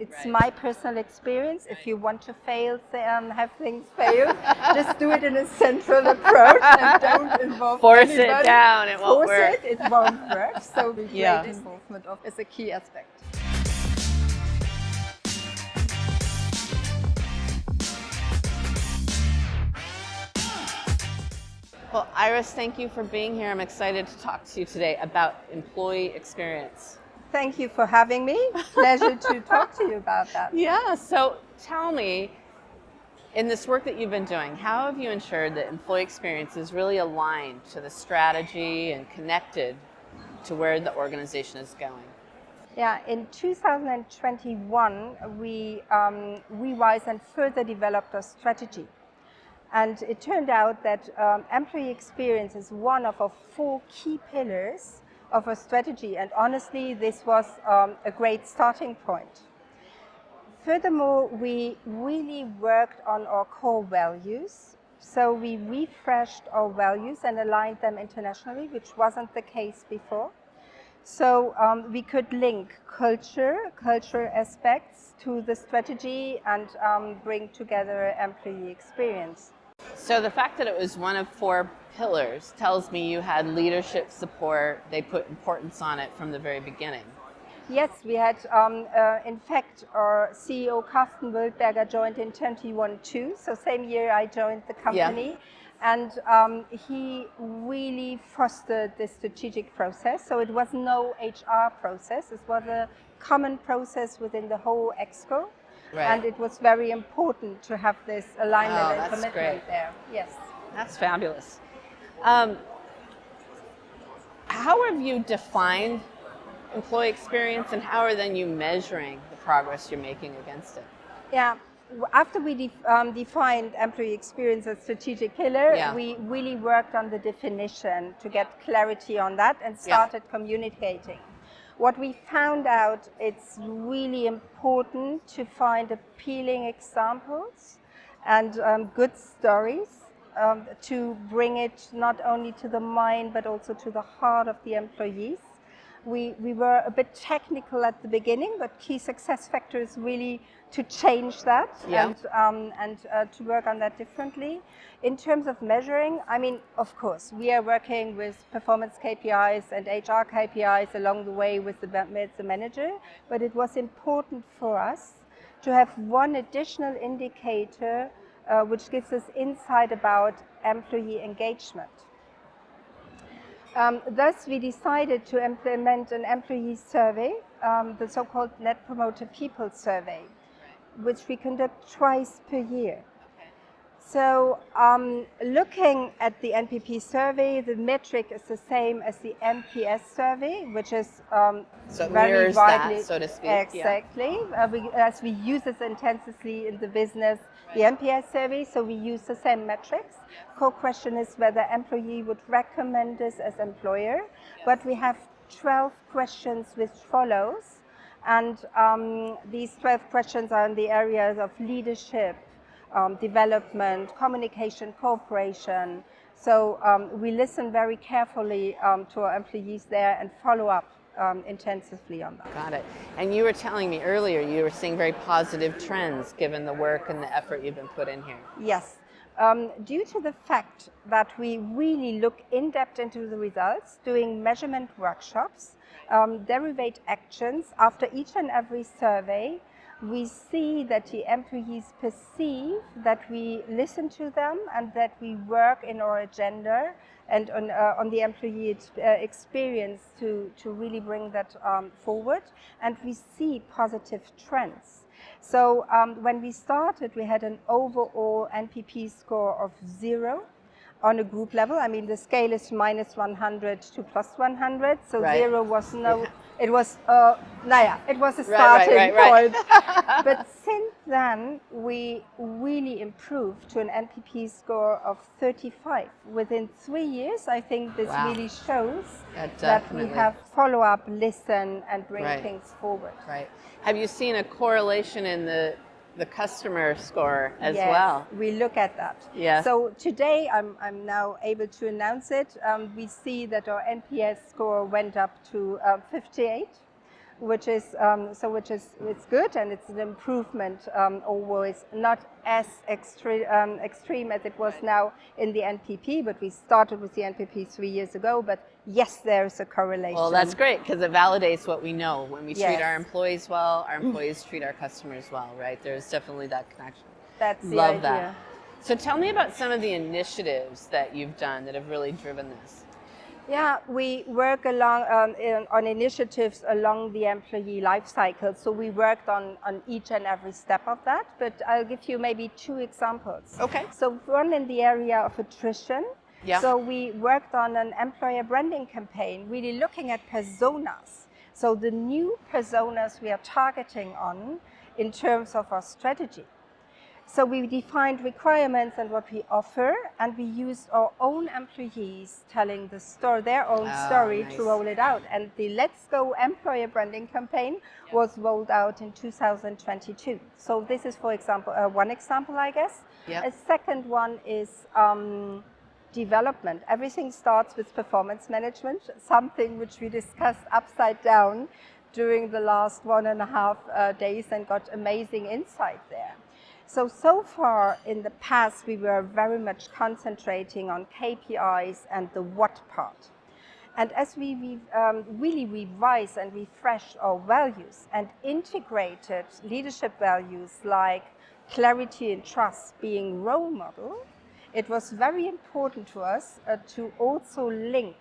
It's my personal experience. If you want to have things fail, just do it in a central approach and don't involve Force anybody. it down, it won't work. Force it won't work. So the Yeah. great involvement is a key aspect. Well, Iris, thank you for being here. I'm excited to talk to you today about employee experience. Thank you for having me. Pleasure to talk to you about that. Yeah, so tell me, in this work that you've been doing, how have you ensured that employee experience is really aligned to the strategy and connected to where the organization is going? Yeah, in 2021, we revised and further developed our strategy. And it turned out that employee experience is one of our 4 key pillars of our strategy. And honestly, this was a great starting point. Furthermore, we really worked on our core values. So we refreshed our values and aligned them internationally, which wasn't the case before. So we could link cultural aspects to the strategy and bring together employee experience. So the fact that it was one of 4 pillars tells me you had leadership support. They put importance on it from the very beginning. Yes, we had, in fact, our CEO, Carsten Wildberger, joined in 2021 too. So same year I joined the company. Yeah. And he really fostered the strategic process. So it was no HR process. It was a common process within the whole ExCo. Right. And it was very important to have this alignment and commitment great. There. Yes. That's fabulous. How have you defined employee experience, and how are then you measuring the progress you're making against it? Yeah. After we defined employee experience as strategic pillar, we really worked on the definition to get clarity on that and started communicating. What we found out, it's really important to find appealing examples and good stories to bring it not only to the mind but also to the heart of the employees. We were a bit technical at the beginning, but key success factor is really to change that and to work on that differently. In terms of measuring, I mean, of course, we are working with performance KPIs and HR KPIs along the way with the manager, but it was important for us to have one additional indicator which gives us insight about employee engagement. Thus, we decided to implement an employee survey, the so-called Net Promoter People survey, which we conduct twice per year. Okay. So, looking at the NPP survey, the metric is the same as the NPS survey, which is so very mirrors widely, that, so to speak. Exactly, as we use it intensively in the business. The NPS survey, so we use the same metrics. Core question is whether employee would recommend us as employer, but we have 12 questions which follows, and these 12 questions are in the areas of leadership, development, communication, cooperation. So we listen very carefully to our employees there and follow up intensively on that. Got it. And you were telling me earlier you were seeing very positive trends given the work and the effort you've been put in here. Yes. Due to the fact that we really look in depth into the results, doing measurement workshops, derivate actions after each and every survey, we see that the employees perceive that we listen to them and that we work in our agenda and on the employee experience to really bring that forward, and we see positive trends. So when we started, we had an overall NPP score of 0 on a group level. I mean, the scale is -100 to +100, so right. 0 was no, it was, it was a starting point. But since then, we really improved to an NPP score of 35. Within 3 years, I think this really shows that we have follow-up, listen, and bring things forward. Right. Have you seen a correlation in the customer score as well? Yes, we look at that. Yeah. So today, I'm now able to announce it. We see that our NPS score went up to 58, which is it's good, and it's an improvement, always not as extreme as it was now in the NPP, but we started with the NPP 3 years ago. But yes, there is a correlation. Well, that's great, because it validates what we know. When we treat Yes. our employees well, our employees treat our customers well, right? There's definitely that connection. That's the Love idea. that. So tell me about some of the initiatives that you've done that have really driven this. Yeah, we work along on initiatives along the employee life cycle. So we worked on each and every step of that, but I'll give you maybe 2 examples. Okay. So one in the area of attrition. Yeah. So we worked on an employer branding campaign, really looking at personas. So the new personas we are targeting on in terms of our strategy. So we defined requirements and what we offer, and we used our own employees telling their own story nice. to roll it out. And the Let's Go employer branding campaign was rolled out in 2022. So this is, for example, one example, I guess. Yep. A second one is development. Everything starts with performance management, something which we discussed upside down during the last 1.5 days and got amazing insight there. So far in the past, we were very much concentrating on KPIs and the what part. And as we really revised and refreshed our values and integrated leadership values like clarity and trust being role model, it was very important to us to also link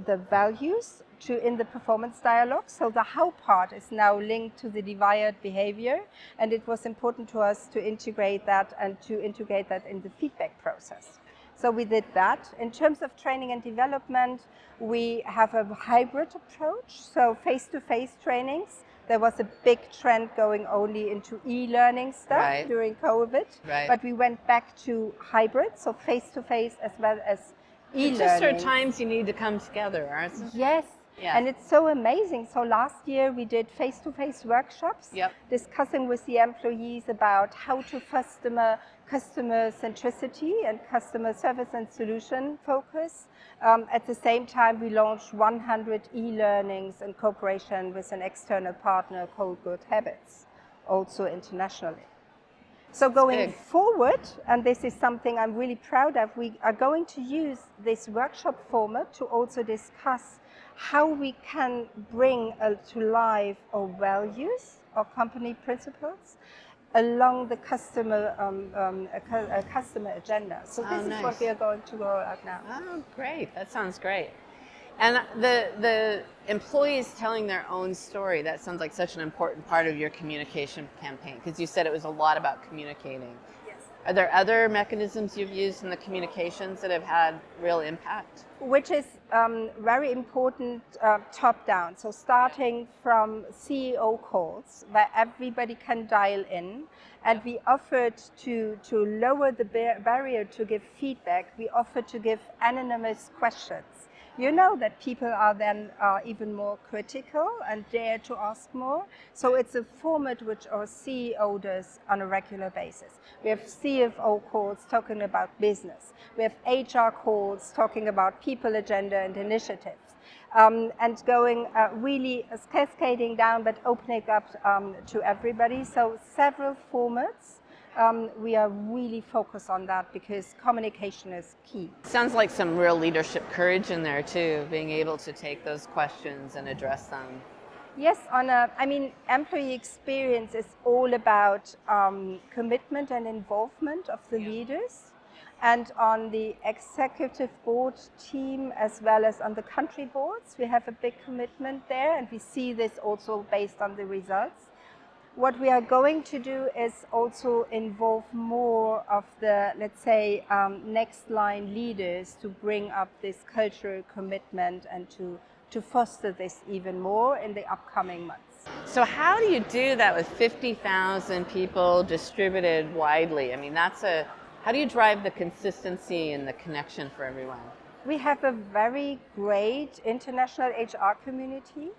the values in the performance dialogue. So the how part is now linked to the desired behavior, and it was important to us to integrate that in the feedback process. So we did that. In terms of training and development, we have a hybrid approach, so face-to-face trainings. There was a big trend going only into e-learning stuff during COVID, but we went back to hybrid, so face-to-face as well as e-learning. Just certain times you need to come together, aren't you? Yes. Yeah. And it's so amazing. So last year we did face-to-face workshops, discussing with the employees about how to customer centricity and customer service and solution focus. At the same time, we launched 100 e-learnings in cooperation with an external partner called Good Habits, also internationally. So going forward, and this is something I'm really proud of, we are going to use this workshop format to also discuss how we can bring to life our values, our company principles, along the customer agenda. So this is what we are going to roll out now. Oh, great. That sounds great. And the employees telling their own story, that sounds like such an important part of your communication campaign, because you said it was a lot about communicating. Yes. Are there other mechanisms you've used in the communications that have had real impact? Which is very important top down. So starting from CEO calls where everybody can dial in, and we offered to lower the barrier to give feedback, we offered to give anonymous questions. You know that people are then even more critical and dare to ask more. So it's a format which our CEO does on a regular basis. We have CFO calls talking about business. We have HR calls talking about people agenda and initiatives. And going really cascading down, but opening up to everybody. So several formats. We are really focused on that because communication is key. Sounds like some real leadership courage in there too, being able to take those questions and address them. Yes, employee experience is all about commitment and involvement of the leaders. And on the executive board team, as well as on the country boards, we have a big commitment there, and we see this also based on the results. What we are going to do is also involve more of the, let's say, next line leaders to bring up this cultural commitment and to foster this even more in the upcoming months. So how do you do that with 50,000 people distributed widely? I mean, how do you drive the consistency and the connection for everyone? We have a very great international HR community,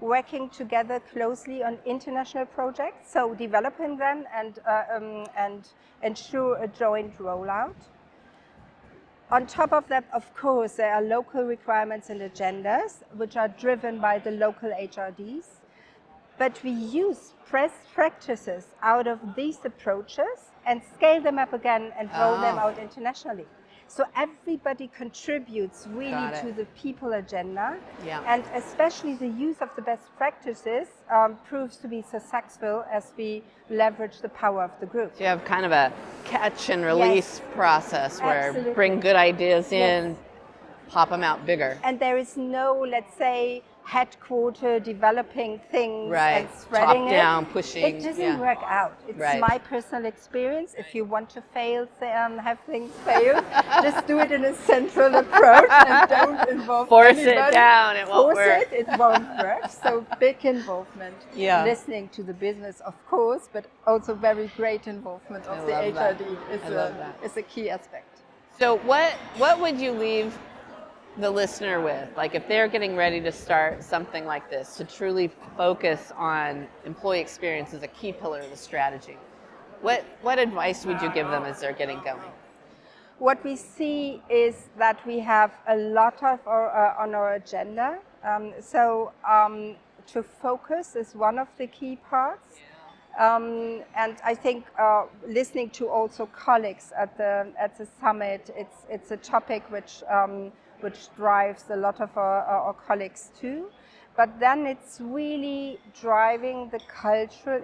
working together closely on international projects, so developing them and ensure a joint rollout. On top of that, of course, there are local requirements and agendas, which are driven by the local HRDs. but we use best practices out of these approaches and scale them up again and roll them out internationally. So everybody contributes really to the people agenda, and especially the use of the best practices proves to be successful as we leverage the power of the group. So you have kind of a catch and release process where bring good ideas in, pop them out bigger. And there is no, let's say, headquarter developing things and spreading top down, pushing. It doesn't work out. It's my personal experience. If you want to fail, have things fail, just do it in a central approach and don't involve Force anybody. it down, it won't work. It won't work. So big involvement. Listening to the business, of course, but also very great involvement of the HRD is a key aspect. So what would you leave the listener with? Like if they're getting ready to start something like this, to truly focus on employee experience as a key pillar of the strategy, what advice would you give them as they're getting going? What we see is that we have a lot of on our agenda. To focus is one of the key parts. And I think listening to also colleagues at the summit, it's a topic which drives a lot of our colleagues too. But then it's really driving the cultural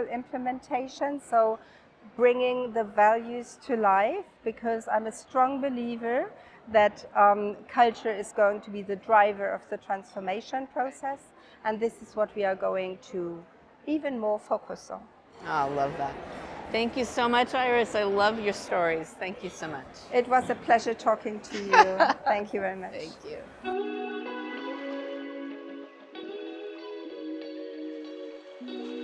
implementation, so bringing the values to life, because I'm a strong believer that culture is going to be the driver of the transformation process, and this is what we are going to even more focus on. Oh, I love that. Thank you so much, Iris. I love your stories. Thank you so much. It was a pleasure talking to you. Thank you very much. Thank you.